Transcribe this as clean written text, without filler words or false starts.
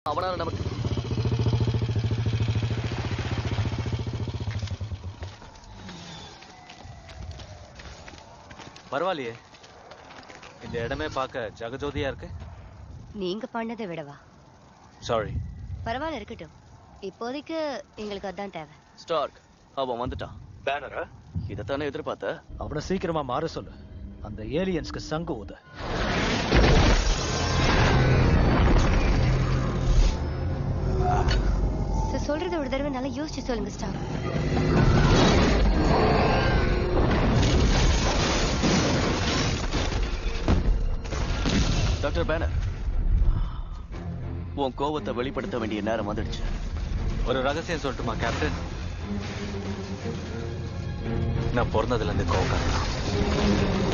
அவனால நமக்கு பரவாயில்லையே, இந்த இடமே பார்க்க ஜகஜோதியா இருக்கு. நீங்க பண்ணதை விடவா? சாரி. பரவாயில்ல, இருக்கட்டும். இப்போதைக்கு எங்களுக்கு அதான் தேவை. ஸ்டார்க் அவன் வந்துட்டான். பேனரா? இதைத்தானே எதிர்பார்த்த? அவனை சீக்கிரமா மாற சொல்லு. அந்த ஏலியன்ஸ்க்கு சங்கு ஊத. சொல்றத ஒரு தடவை நல்லா யோசிச்சு சொல்லுங்க ஸ்டார். டாக்டர் பேனர், உன் கோவத்தை வெளிப்படுத்த வேண்டிய நேரம் வந்துடுச்சு. ஒரு ரகசியம் சொல்லட்டுமா கேப்டன்? நான் பிறந்ததுல இருந்து கோவக்காரன்.